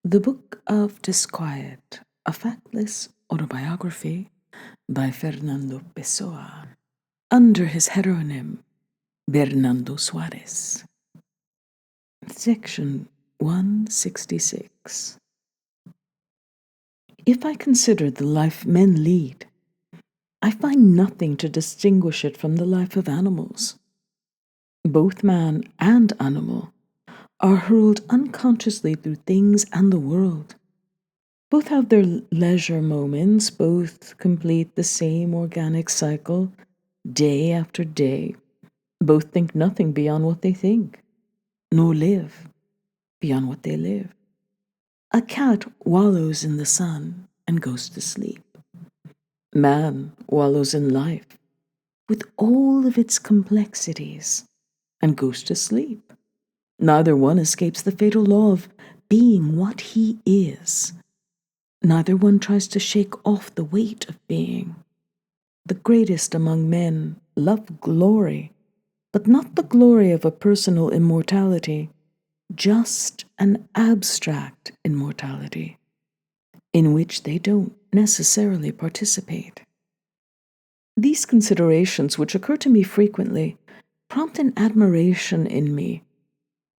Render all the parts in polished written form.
The Book of Disquiet, a factless autobiography by Fernando Pessoa, under his heteronym Fernando Suarez. Section 166. If I consider the life men lead, I find nothing to distinguish it from the life of animals. Both man and animal are hurled unconsciously through things and the world. Both have their leisure moments, both complete the same organic cycle day after day. Both think nothing beyond what they think, nor live beyond what they live. A cat wallows in the sun and goes to sleep. Man wallows in life with all of its complexities and goes to sleep. Neither one escapes the fatal law of being what he is. Neither one tries to shake off the weight of being. The greatest among men love glory, but not the glory of a personal immortality, just an abstract immortality, in which they don't necessarily participate. These considerations, which occur to me frequently, prompt an admiration in me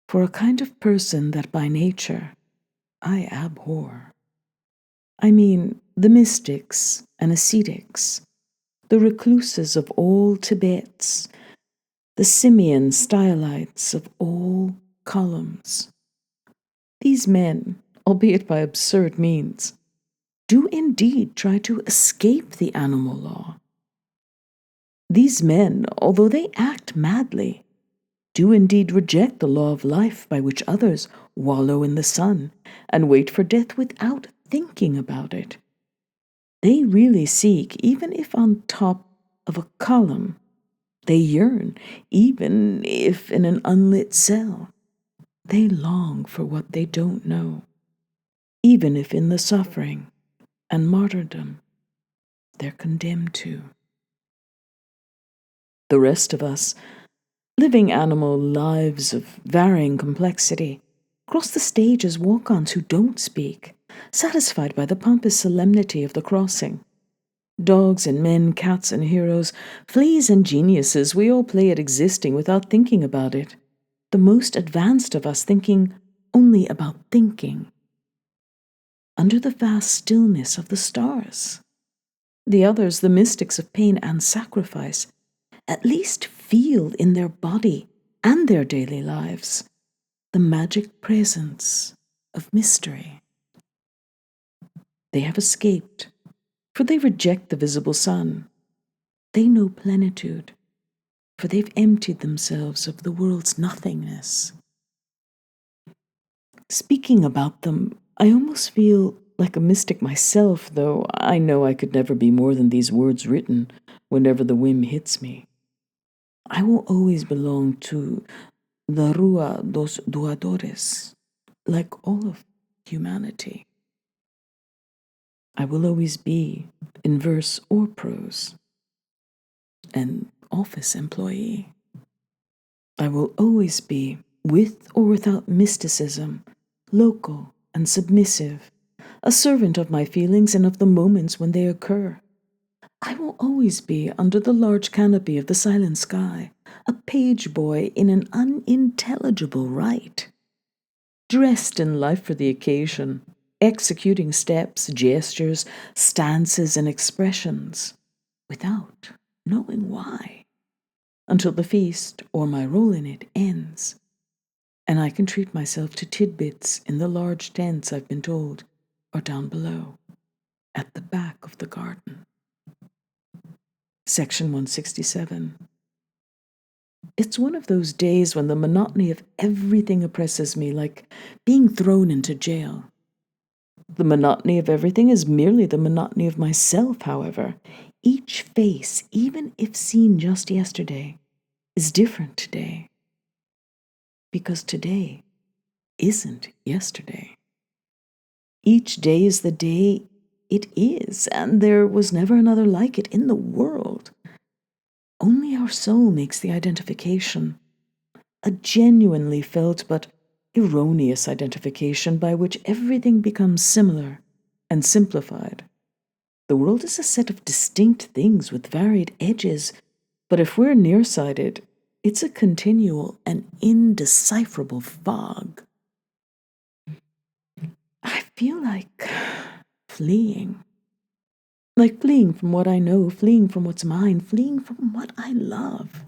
for a kind of person that by nature I abhor. I mean the mystics and ascetics, the recluses of all Tibets, the simian stylites of all columns. These men, albeit by absurd means, do indeed try to escape the animal law. These men, although they act madly, do indeed reject the law of life by which others wallow in the sun and wait for death without thinking about it. They really seek, even if on top of a column. They yearn, even if in an unlit cell. They long for what they don't know, even if in the suffering and martyrdom they're condemned to. The rest of us, living animal lives of varying complexity, cross the stage as walk-ons who don't speak, satisfied by the pompous solemnity of the crossing. Dogs and men, cats and heroes, fleas and geniuses, we all play at existing without thinking about it. The most advanced of us thinking only about thinking. Under the vast stillness of the stars. The others, the mystics of pain and sacrifice, at least feel in their body and their daily lives the magic presence of mystery. They have escaped, for they reject the visible sun. They know plenitude, for they've emptied themselves of the world's nothingness. Speaking about them, I almost feel like a mystic myself, though I know I could never be more than these words written whenever the whim hits me. I will always belong to the Rua dos Doadores, like all of humanity. I will always be, in verse or prose, an office employee. I will always be, with or without mysticism, local and submissive, a servant of my feelings and of the moments when they occur. I will always be, under the large canopy of the silent sky, a page boy in an unintelligible rite, dressed in life for the occasion, executing steps, gestures, stances, and expressions, without knowing why, until the feast, or my role in it, ends, and I can treat myself to tidbits in the large tents I've been told are down below, at the back of the garden. Section 167. It's one of those days when the monotony of everything oppresses me, like being thrown into jail. The monotony of everything is merely the monotony of myself, however. Each face, even if seen just yesterday, is different today. Because today isn't yesterday. Each day is the day it is, and there was never another like it in the world. Only our soul makes the identification, a genuinely felt but erroneous identification by which everything becomes similar and simplified. The world is a set of distinct things with varied edges, but if we're nearsighted, it's a continual and indecipherable fog. I feel like fleeing. Like fleeing from what I know, fleeing from what's mine, fleeing from what I love.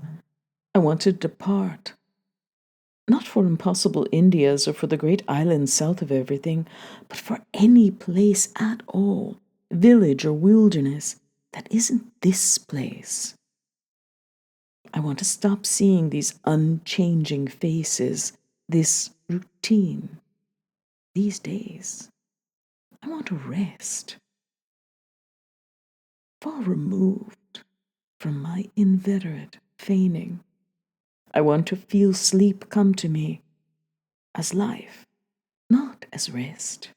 I want to depart. Not for impossible Indias or for the great islands south of everything, but for any place at all, village or wilderness, that isn't this place. I want to stop seeing these unchanging faces, this routine, these days. I want to rest, far removed from my inveterate feigning. I want to feel sleep come to me as life, not as rest.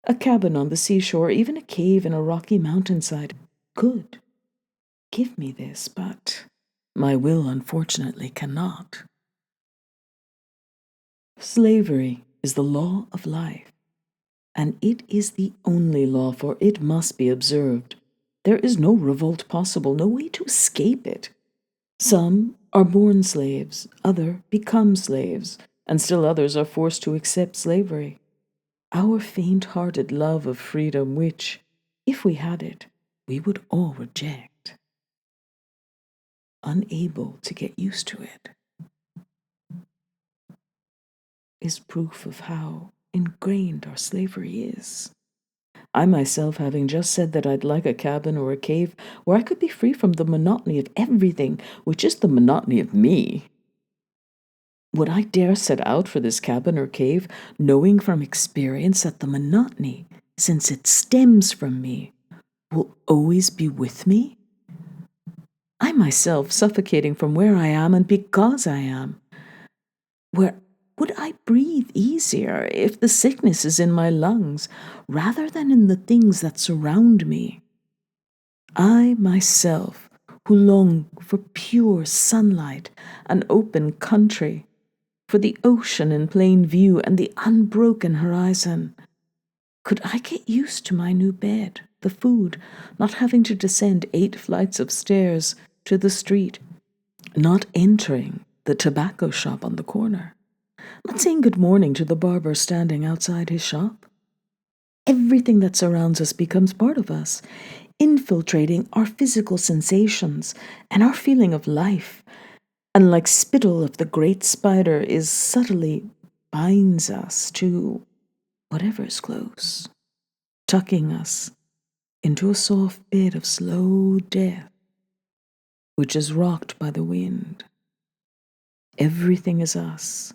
A cabin on the seashore, even a cave in a rocky mountainside, could give me this, but my will unfortunately cannot. Slavery is the law of life, and it is the only law, for it must be observed. There is no revolt possible, no way to escape it. Some are born slaves, others become slaves, and still others are forced to accept slavery. Our faint-hearted love of freedom, which, if we had it, we would all reject. Unable to get used to it, is proof of how ingrained our slavery is. I myself, having just said that I'd like a cabin or a cave where I could be free from the monotony of everything, which is the monotony of me. Would I dare set out for this cabin or cave, knowing from experience that the monotony, since it stems from me, will always be with me? I myself suffocating from where I am and because I am. Where would I breathe easier if the sickness is in my lungs rather than in the things that surround me? I myself, who long for pure sunlight and open country, for the ocean in plain view and the unbroken horizon, could I get used to my new bed, the food, not having to descend 8 flights of stairs to the street, not entering the tobacco shop on the corner, not saying good morning to the barber standing outside his shop? Everything that surrounds us becomes part of us, infiltrating our physical sensations and our feeling of life, and like spittle of the great spider is subtly binds us to whatever is close, tucking us into a soft bed of slow death, which is rocked by the wind. Everything is us,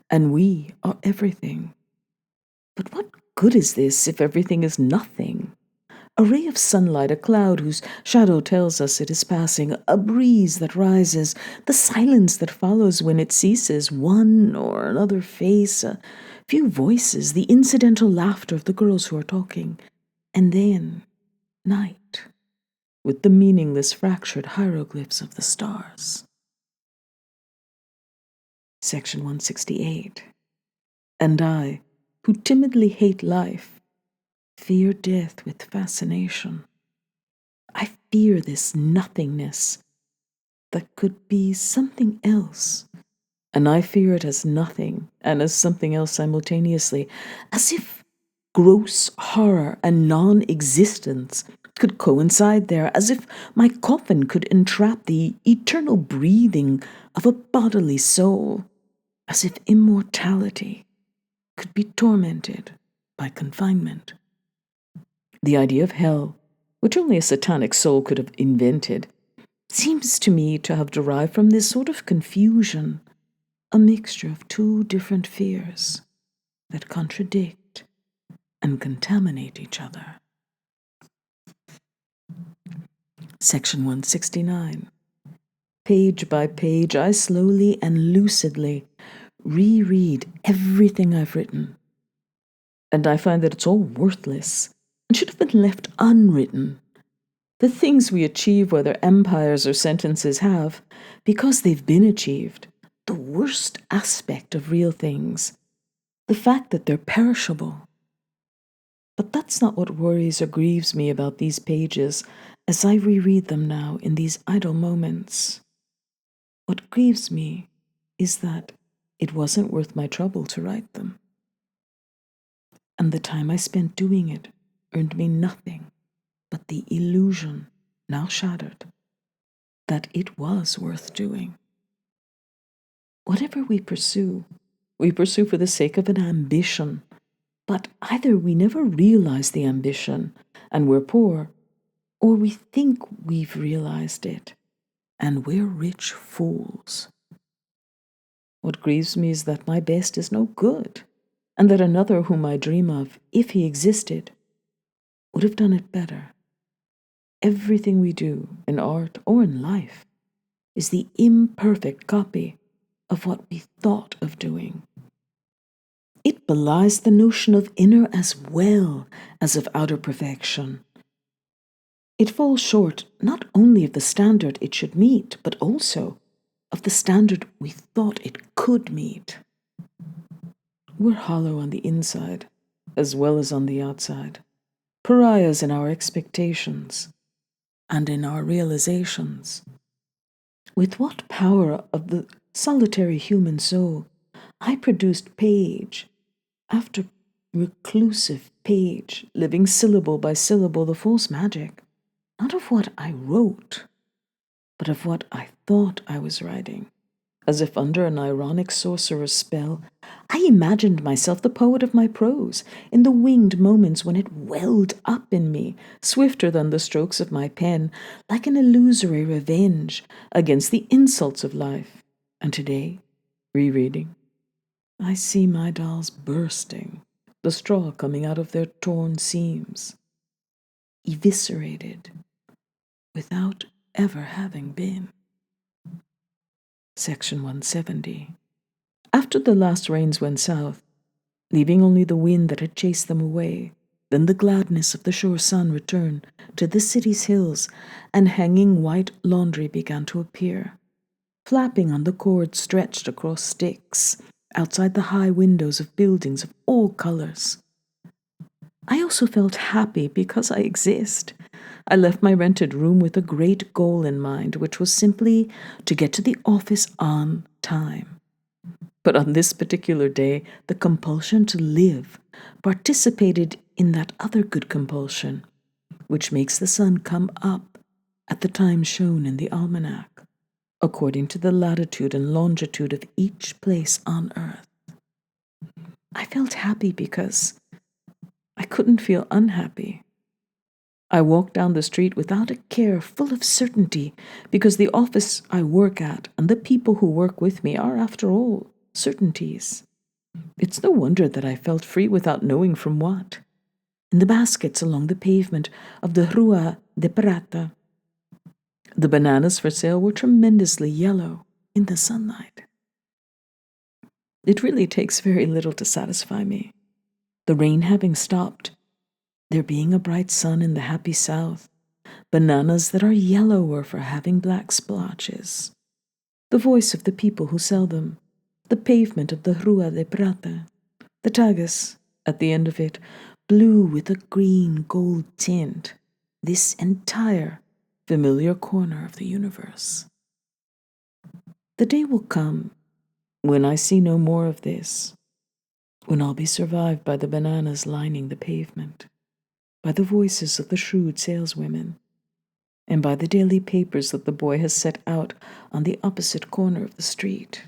and we are everything. But what good is this if everything is nothing? A ray of sunlight, a cloud whose shadow tells us it is passing, a breeze that rises, the silence that follows when it ceases, one or another face, a few voices, the incidental laughter of the girls who are talking, and then night, with the meaningless fractured hieroglyphs of the stars. Section 168. And I, who timidly hate life, fear death with fascination. I fear this nothingness that could be something else, and I fear it as nothing and as something else simultaneously, as if gross horror and non-existence could coincide there, as if my coffin could entrap the eternal breathing of a bodily soul, as if immortality could be tormented by confinement. The idea of hell, which only a satanic soul could have invented, seems to me to have derived from this sort of confusion, a mixture of 2 different fears that contradict and contaminate each other. Section 169. Page by page, I slowly and lucidly reread everything I've written, and I find that it's all worthless and should have been left unwritten. The things we achieve, whether empires or sentences, have, because they've been achieved, the worst aspect of real things, the fact that they're perishable. But that's not what worries or grieves me about these pages as I reread them now in these idle moments. What grieves me is that it wasn't worth my trouble to write them. And the time I spent doing it earned me nothing but the illusion, now shattered, that it was worth doing. Whatever we pursue for the sake of an ambition, but either we never realize the ambition and we're poor, or we think we've realized it and we're rich fools. What grieves me is that my best is no good, and that another whom I dream of, if he existed, would have done it better. Everything we do, in art or in life, is the imperfect copy of what we thought of doing. It belies the notion of inner as well as of outer perfection. It falls short not only of the standard it should meet, but also of the standard we thought it could meet. We're hollow on the inside, as well as on the outside, pariahs in our expectations and in our realizations. With what power of the solitary human soul I produced page after reclusive page, living syllable by syllable the false magic, not of what I wrote, but of what I thought I was writing. As if under an ironic sorcerer's spell, I imagined myself the poet of my prose in the winged moments when it welled up in me, swifter than the strokes of my pen, like an illusory revenge against the insults of life. And today, rereading, I see my dolls bursting, the straw coming out of their torn seams, eviscerated, without ever having been. Section 170. After the last rains went south, leaving only the wind that had chased them away, then the gladness of the shore sun returned to the city's hills, and hanging white laundry began to appear, flapping on the cords stretched across sticks outside the high windows of buildings of all colors. I also felt happy because I exist. I left my rented room with a great goal in mind, which was simply to get to the office on time. But on this particular day, the compulsion to live participated in that other good compulsion, which makes the sun come up at the time shown in the almanac, according to the latitude and longitude of each place on earth. I felt happy because I couldn't feel unhappy. I walked down the street without a care, full of certainty, because the office I work at and the people who work with me are, after all, certainties. It's no wonder that I felt free without knowing from what. In the baskets along the pavement of the Rua de Prata, the bananas for sale were tremendously yellow in the sunlight. It really takes very little to satisfy me. The rain having stopped, there being a bright sun in the happy south, bananas that are yellower for having black splotches, the voice of the people who sell them, the pavement of the Rua de Prata, the tagus, at the end of it, blue with a green gold tint, this entire familiar corner of the universe. The day will come when I see no more of this, when I'll be survived by the bananas lining the pavement, by the voices of the shrewd saleswomen, and by the daily papers that the boy has set out on the opposite corner of the street.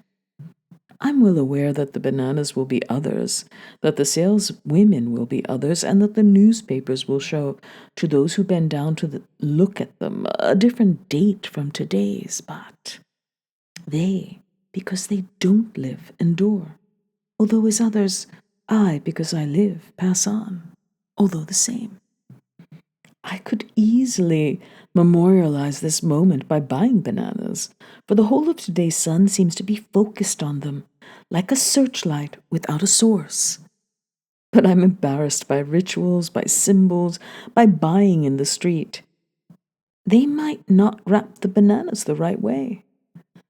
I'm well aware that the bananas will be others, that the saleswomen will be others, and that the newspapers will show, to those who bend down to look at them, a different date from today's, but they, because they don't live, endure, although as others, I, because I live, pass on, although the same. I could easily memorialize this moment by buying bananas, for the whole of today's sun seems to be focused on them, like a searchlight without a source. But I'm embarrassed by rituals, by symbols, by buying in the street. They might not wrap the bananas the right way.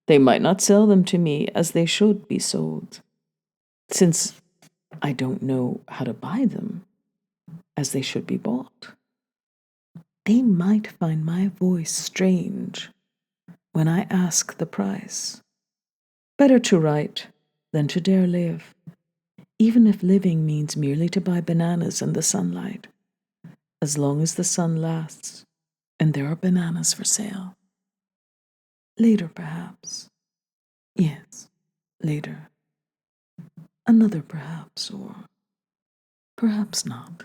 They might not sell them to me as they should be sold. Since I don't know how to buy them as they should be bought. They might find my voice strange when I ask the price. Better to write than to dare live, even if living means merely to buy bananas in the sunlight, as long as the sun lasts and there are bananas for sale. Later, perhaps. Yes, later. Another perhaps, or perhaps not.